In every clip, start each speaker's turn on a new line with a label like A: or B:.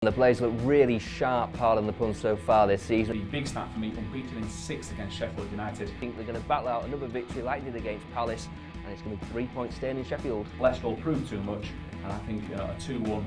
A: The players look really sharp, pardon the pun, so far this season.
B: The big start for me, unbeaten in 6 against Sheffield United.
A: I think they're going to battle out another victory like they did against Palace, and it's going to be 3 points staying in Sheffield.
B: Leicester will prove too much, and I think a 2-1.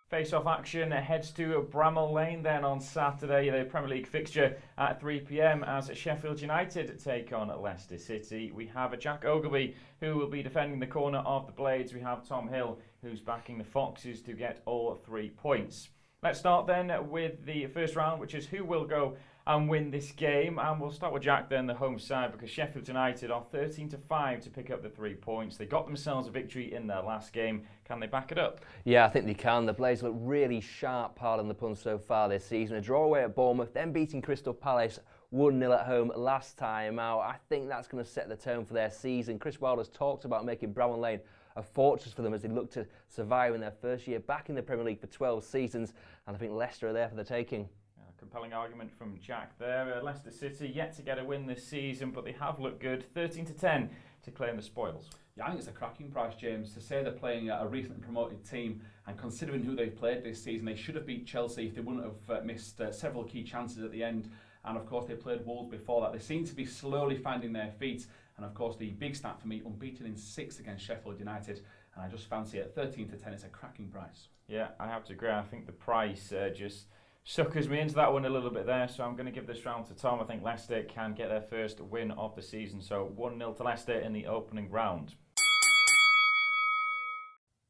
C: Face-off action heads to Bramall Lane then on Saturday, the Premier League fixture at 3 p.m. as Sheffield United take on Leicester City. We have Jack Ogalbe, who will be defending the corner of the Blades. We have Tom Hill, who's backing the Foxes to get all 3 points. Let's start then with the first round, which is who will go and win this game. And we'll start with Jack then, the home side, because Sheffield United are 13-5 to pick up the 3 points. They got themselves a victory in their last game. Can they back it up?
A: Yeah, I think they can. The players look really sharp, pardon the pun, so far this season. A draw away at Bournemouth, then beating Crystal Palace 1-0 at home last time out. I think that's going to set the tone for their season. Chris Wilder's talked about making Bramall Lane a fortress for them as they look to survive in their first year back in the Premier League for 12 seasons, and I think Leicester are there for the taking.
C: Compelling argument from Jack there. Leicester City yet to get a win this season, but they have looked good. 13-10 to claim the spoils.
B: Yeah, I think it's a cracking price, James. To say they're playing a recently promoted team, and considering who they've played this season, they should have beat Chelsea if they wouldn't have missed several key chances at the end. And of course, they played Wolves before that. They seem to be slowly finding their feet. And of course, the big stat for me, unbeaten in 6 against Sheffield United. And I just fancy it at 13-10. It's a cracking price.
C: Yeah, I have to agree. I think the price just suckers me into that one a little bit there, so I'm going to give this round to Tom. I think Leicester can get their first win of the season, so 1-0 to Leicester in the opening round.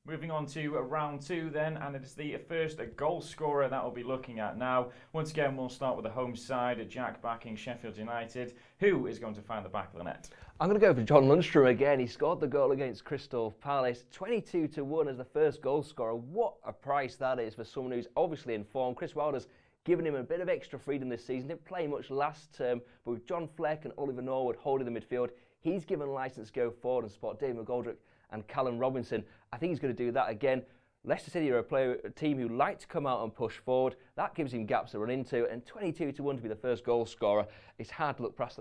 C: Moving on to round 2 then, and it's the first goal scorer that we'll be looking at now. Once again, we'll start with the home side, Jack backing Sheffield United. Who is going to find the back of the net? I'm
A: going to go for John Lundstram again. He scored the goal against Crystal Palace, 22-1 as the first goal scorer. What a price that is for someone who's obviously in form. Chris Wilder's given him a bit of extra freedom this season. Didn't play much last term, but with John Fleck and Oliver Norwood holding the midfield, he's given licence to go forward and support David McGoldrick and Callum Robinson. I think he's going to do that again. Leicester City are a team who like to come out and push forward. That gives him gaps to run into, and 22-1 to be the first goal scorer. It's hard to look past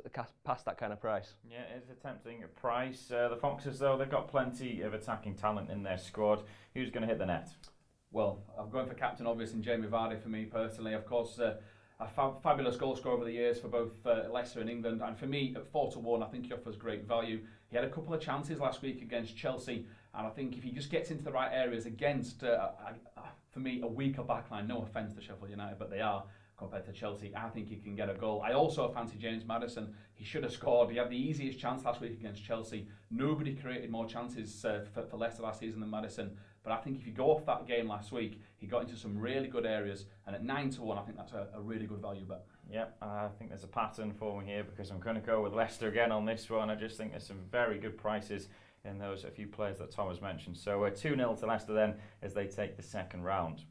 A: that kind of price.
C: Yeah, it's a tempting price. The Foxes, though, they've got plenty of attacking talent in their squad. Who's going to hit the net?
B: Well, I'm going for captain obvious and Jamie Vardy for me personally. Of course, a fabulous goal scorer over the years for both Leicester and England. And for me, at 4-1, I think he offers great value. He had a couple of chances last week against Chelsea. And I think if he just gets into the right areas against, for me, a weaker backline, no offence to Sheffield United, but they are compared to Chelsea, I think he can get a goal. I also fancy James Maddison. He should have scored. He had the easiest chance last week against Chelsea. Nobody created more chances for Leicester last season than Maddison. But I think if you go off that game last week, he got into some really good areas. And at 9-1, I think that's a really good value bet.
C: Yep, I think there's a pattern for me here because I'm going to go with Leicester again on this one. I just think there's some very good prices in those a few players that Tom has mentioned. So 2-0 to Leicester then as they take the second round.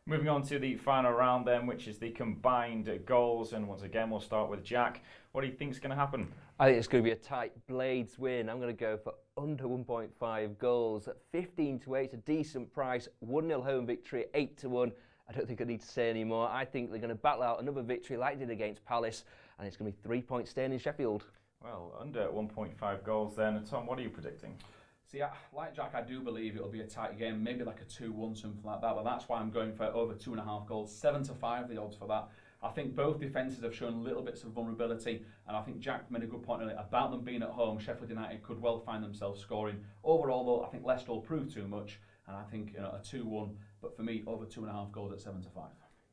C: Moving on to the final round then, which is the combined goals. And once again, we'll start with Jack. What do you think is going to happen? I
A: think it's going to be a tight Blades win. I'm going to go for under 1.5 goals. At 15-8, it's a decent price. 1-0 home victory, 8-1. I don't think I need to say any more. I think they're going to battle out another victory like they did against Palace, and it's going to be 3 points staying in Sheffield.
C: Well, under 1.5 goals then. And Tom, what are you predicting?
B: See, like Jack, I do believe it'll be a tight game, maybe like a 2-1, something like that, but that's why I'm going for over 2.5 goals. 7-5 the odds for that. I think both defences have shown little bits of vulnerability, and I think Jack made a good point earlier about them being at home. Sheffield United could well find themselves scoring. Overall, though, I think Leicester will prove too much, and I think a 2-1, but for me, over 2.5 goals at 7-5.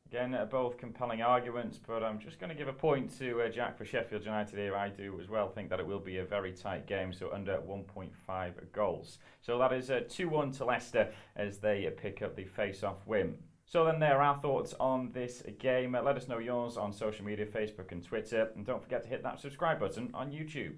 C: Again, both compelling arguments, but I'm just going to give a point to Jack for Sheffield United here. I do as well think that it will be a very tight game, so under 1.5 goals. So that is 2-1 to Leicester as they pick up the face-off win. So then there are our thoughts on this game. Let us know yours on social media, Facebook and Twitter. And don't forget to hit that subscribe button on YouTube.